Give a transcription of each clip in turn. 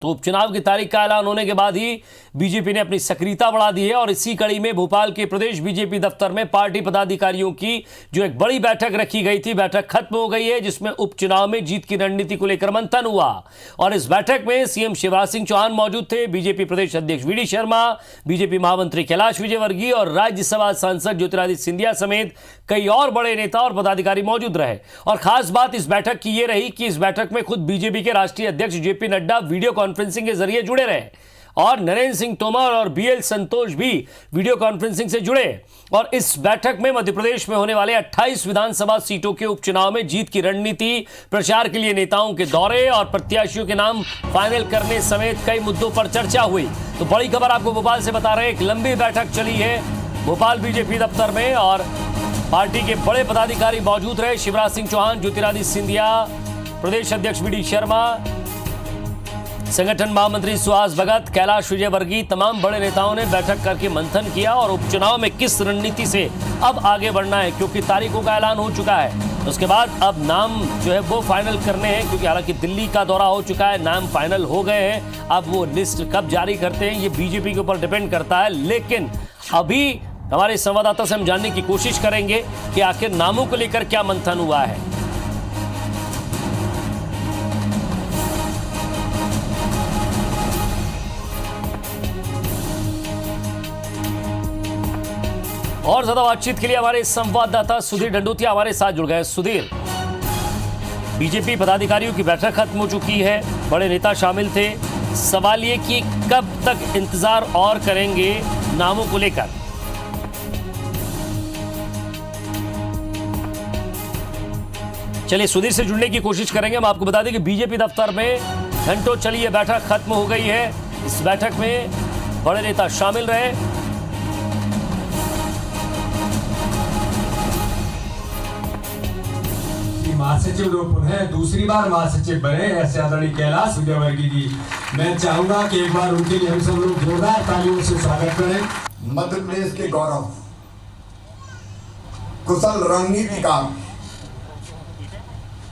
तो उपचुनाव की तारीख का ऐलान होने के बाद ही बीजेपी ने अपनी सक्रियता बढ़ा दी है और इसी कड़ी में भोपाल के प्रदेश बीजेपी दफ्तर में पार्टी पदाधिकारियों की जो एक बड़ी बैठक रखी गई थी, बैठक खत्म हो गई है, जिसमें उपचुनाव में जीत की रणनीति को लेकर मंथन हुआ। और इस बैठक में सीएम शिवराज सिंह चौहान मौजूद थे, बीजेपी प्रदेश अध्यक्ष वी डी शर्मा, बीजेपी महामंत्री कैलाश विजयवर्गीय और राज्यसभा सांसद ज्योतिरादित्य सिंधिया समेत कई और बड़े नेता और पदाधिकारी मौजूद रहे। और खास बात इस बैठक की यह रही कि इस बैठक में खुद बीजेपी के राष्ट्रीय अध्यक्ष जेपी नड्डा वीडियो कॉन्फ्रेंसिंग के जरिए जुड़े रहे और नरेंद्र सिंह तोमर और बीएल संतोष भी वीडियो कॉन्फ्रेंसिंग से जुड़े। और इस बैठक में मध्य प्रदेश में होने वाले 28 विधानसभा सीटों के उपचुनाव में जीत की रणनीति, प्रचार के लिए नेताओं के दौरे और प्रत्याशियों के नाम फाइनल करने समेत कई मुद्दों पर चर्चा हुई। तो बड़ी खबर आपको भोपाल से बता रहे हैं, एक लंबी बैठक चली है भोपाल बीजेपी दफ्तर में और पार्टी के बड़े पदाधिकारी मौजूद रहे। शिवराज सिंह चौहान, ज्योतिरादित्य सिंधिया, प्रदेश अध्यक्ष वी डी शर्मा, संगठन महामंत्री सुहास भगत, कैलाश विजयवर्गीय, तमाम बड़े नेताओं ने बैठक करके मंथन किया और उपचुनाव में किस रणनीति से अब आगे बढ़ना है, क्योंकि तारीखों का ऐलान हो चुका है। उसके बाद अब नाम जो है वो फाइनल करने हैं, क्योंकि हालांकि दिल्ली का दौरा हो चुका है, नाम फाइनल हो गए हैं। अब वो लिस्ट कब जारी करते हैं ये बीजेपी के ऊपर डिपेंड करता है। लेकिन अभी हमारे संवाददाता से हम जानने की कोशिश करेंगे कि आखिर नामों को लेकर क्या मंथन हुआ है। और ज्यादा बातचीत के लिए हमारे संवाददाता सुधीर डंडोतिया हमारे साथ जुड़ गए। सुधीर, बीजेपी पदाधिकारियों की बैठक खत्म हो चुकी है, बड़े नेता शामिल थे, सवाल ये कि कब तक इंतजार और करेंगे नामों को लेकर? चलिए सुधीर से जुड़ने की कोशिश करेंगे। हम आपको बता दें कि बीजेपी दफ्तर में घंटों चली यह बैठक खत्म हो गई है। इस बैठक में बड़े नेता शामिल रहे। महासचिव लोग पुनः दूसरी बार महासचिव बने ऐसे आदरणीय कैलाश विजयवर्गीय जी, मैं चाहूंगा कि एक बार उनके लिए हम सब लोग जोरदार तालियों से स्वागत करें। मध्य प्रदेश के गौरव, कुशल रणनीतिकार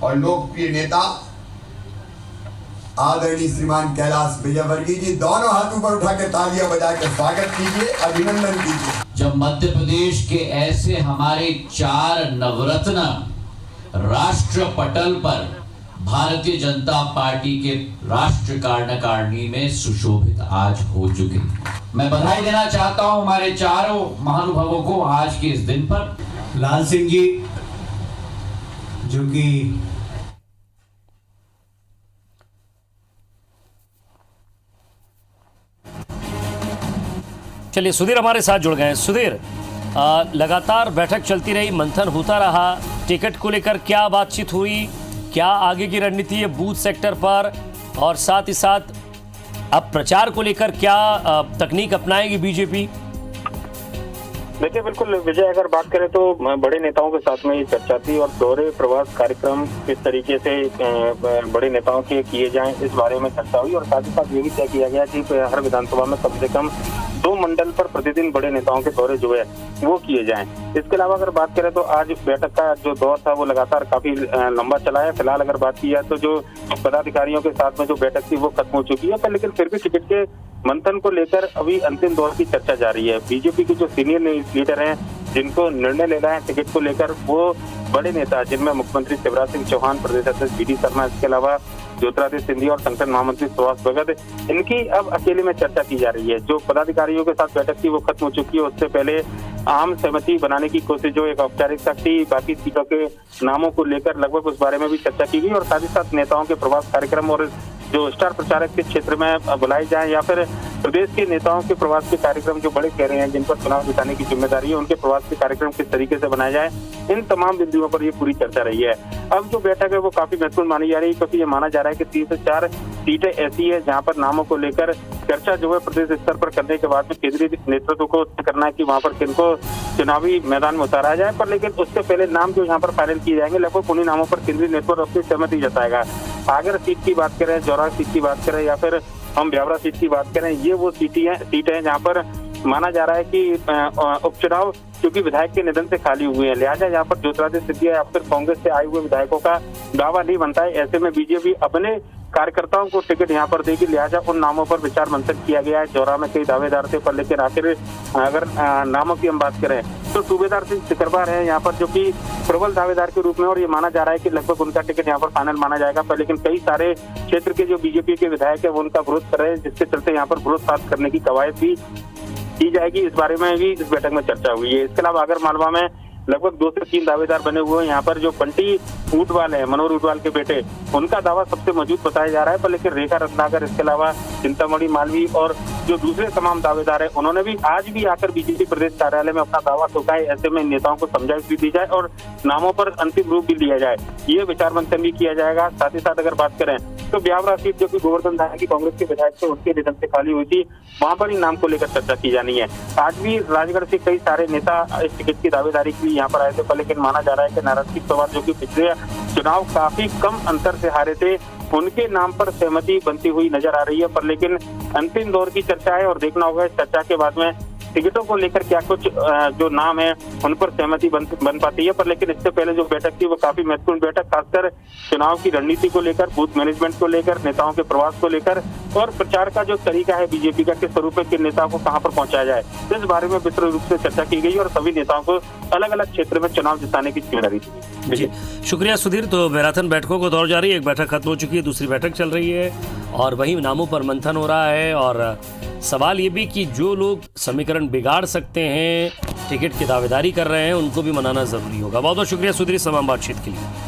और लोकप्रिय नेता आदरणीय श्रीमान कैलाश विजयवर्गीय जी, दोनों हाथों पर उठा के तालियां बजा के स्वागत कीजिए, अभिनंदन कीजिए। जब मध्य प्रदेश के ऐसे हमारे 4 नवरत्न राष्ट्र पटल पर भारतीय जनता पार्टी के राष्ट्र कार्यकारिणी में सुशोभित आज हो चुके, मैं बधाई देना चाहता हूं हमारे चारों महानुभावों को आज के इस दिन पर। लाल सिंह जी जो कि चलिए सुधीर हमारे साथ जुड़ गए। सुधीर, लगातार बैठक चलती रही, मंथन होता रहा, टिकट को लेकर क्या बातचीत हुई, क्या आगे की रणनीति है बूथ सेक्टर पर, और साथ ही साथ अब प्रचार को लेकर क्या तकनीक अपनाएगी बीजेपी? देखिए बिल्कुल विजय, अगर बात करें तो बड़े नेताओं के साथ में ये चर्चा थी और दौरे प्रवास कार्यक्रम किस तरीके से बड़े नेताओं के किए जाएं इस बारे में चर्चा हुई और साथ ही साथ ये भी तय किया गया कि हर विधानसभा में कम से कम 2 मंडल पर प्रतिदिन बड़े नेताओं के दौरे जो है वो किए जाएं। इसके अलावा अगर बात करें तो आज बैठक का जो दौर था वो लगातार काफी लंबा चला है। फिलहाल अगर बात की जाए तो जो पदाधिकारियों के साथ में जो बैठक थी वो खत्म हो चुकी है, पर लेकिन फिर भी टिकट के मंथन को लेकर अभी अंतिम दौर की चर्चा जारी है। बीजेपी के जो सीनियर लीडर हैं जिनको निर्णय लेना है टिकट को लेकर, वो बड़े नेता जिनमें मुख्यमंत्री शिवराज सिंह चौहान, प्रदेश अध्यक्ष वी डी शर्मा, इसके अलावा ज्योतिरादित्य सिंधिया और संगठन महामंत्री सुहास भगत, इनकी अब अकेले में चर्चा की जा रही है। जो पदाधिकारियों के साथ बैठक थी वो खत्म हो चुकी है, उससे पहले आम सहमति बनाने की कोशिश जो एक औपचारिकता थी, बाकी सीटों के नामों को लेकर लगभग उस बारे में भी चर्चा की गई और साथ ही साथ नेताओं के प्रवास कार्यक्रम और जो स्टार प्रचारक के क्षेत्र में बुलाए जाए या फिर प्रदेश के नेताओं के प्रवास के कार्यक्रम जो बड़े कह रहे हैं जिन पर चुनाव जिताने की जिम्मेदारी है, उनके प्रवास के कार्यक्रम किस तरीके से बनाए जाए, इन तमाम बिंदुओं पर ये पूरी चर्चा रही है। अब जो बैठक है वो काफी महत्वपूर्ण मानी जा रही है, क्योंकि ये माना जा रहा है कि 3 से 4 सीटें ऐसी है जहाँ पर नामों को लेकर चर्चा जो है प्रदेश स्तर पर करने के बाद में केंद्रीय नेतृत्व को करना है कि वहाँ पर किनको चुनावी मैदान में उतारा जाए, पर लेकिन उससे पहले नाम जो यहाँ पर फाइनल किए जाएंगे लगभग उन्हीं नामों पर केंद्रीय नेतृत्व अपनी सहमति जताएगा। आगर सीट की बात करें, जौरा सीट की बात करें या फिर हम ब्यावरा सीट की बात करें, ये वो सीटें हैं जहाँ पर माना जा रहा है कि उपचुनाव क्योंकि विधायक के निधन से खाली हुए हैं, लिहाजा यहाँ पर ज्योतिरादित्य सिंधिया या फिर कांग्रेस से आए हुए विधायकों का दावा नहीं बनता है। ऐसे में बीजेपी अपने कार्यकर्ताओं को टिकट यहाँ पर देगी, लिहाजा उन नामों पर विचार मंथन किया गया है। जौरा में कई दावेदार थे, पर लेकिन आखिर अगर नामों की हम बात करें तो सूबेदार सिंह सिकरवार है यहाँ पर, जो कि प्रबल दावेदार के रूप में, और ये माना जा रहा है कि लगभग उनका टिकट यहाँ पर फाइनल माना जाएगा। पर लेकिन कई सारे क्षेत्र के जो बीजेपी के विधायक है वो उनका विरोध कर रहे हैं, जिसके चलते यहाँ पर विरोध पास करने की कवायद भी की जाएगी। इस बारे में भी इस बैठक में चर्चा हुई है। इसके अलावा आगर मालवा में लगभग 2 से 3 दावेदार बने हुए हैं। यहाँ पर जो बंटी ऊंटवाल है, मनोहर ऊंटवाल के बेटे, उनका दावा सबसे मजबूत बताया जा रहा है। पर लेकिन रेखा रत्नाकर, इसके अलावा चिंतामणि मालवी और जो दूसरे तमाम दावेदार है, उन्होंने भी आज भी आकर बीजेपी प्रदेश कार्यालय में अपना दावा ठोका है। ऐसे में नेताओं को समझाइश भी दी जाए और नामों पर अंतिम रूप भी दिया जाए, ये विचार मंथन भी किया जाएगा। साथ ही साथ अगर बात करें तो ब्यावरा सीट जो कि गोवर्धन धारा की कांग्रेस के विधायक थे, उनके निधन से खाली हुई थी, वहां पर ही नाम को लेकर चर्चा की जानी है। आज भी राजगढ़ से कई सारे नेता इस टिकट की दावेदारी के लिए यहाँ पर आए थे, पर लेकिन माना जा रहा है कि नाराज सिंह पवार जो कि पिछले चुनाव काफी कम अंतर से हारे थे, उनके नाम पर सहमति बनती हुई नजर आ रही है। पर लेकिन अंतिम दौर की चर्चा है और देखना होगा इस चर्चा के बाद में टिकटों को लेकर क्या कुछ जो नाम है उन पर सहमति बन पाती है। पर लेकिन इससे पहले जो बैठक थी वो काफी महत्वपूर्ण बैठक, खासकर चुनाव की रणनीति को लेकर, बूथ मैनेजमेंट को लेकर, नेताओं के प्रवास को लेकर और प्रचार का जो तरीका है बीजेपी का, किस स्वरूप में किन नेताओं को कहां पर पहुंचाया जाए, इस बारे में विस्तृत रूप से चर्चा की गई और सभी नेताओं को अलग अलग क्षेत्र में चुनाव जिताने की जिम्मेदारी दी। जी शुक्रिया सुधीर। तो मैराथन बैठकों को दौर जारी है, एक बैठक खत्म हो चुकी है, दूसरी बैठक चल रही है और वही नामों पर मंथन हो रहा है। और सवाल ये भी कि जो लोग समीकरण बिगाड़ सकते हैं, टिकट की दावेदारी कर रहे हैं, उनको भी मनाना जरूरी होगा। बहुत बहुत शुक्रिया सुधीर, तमाम बातचीत के लिए।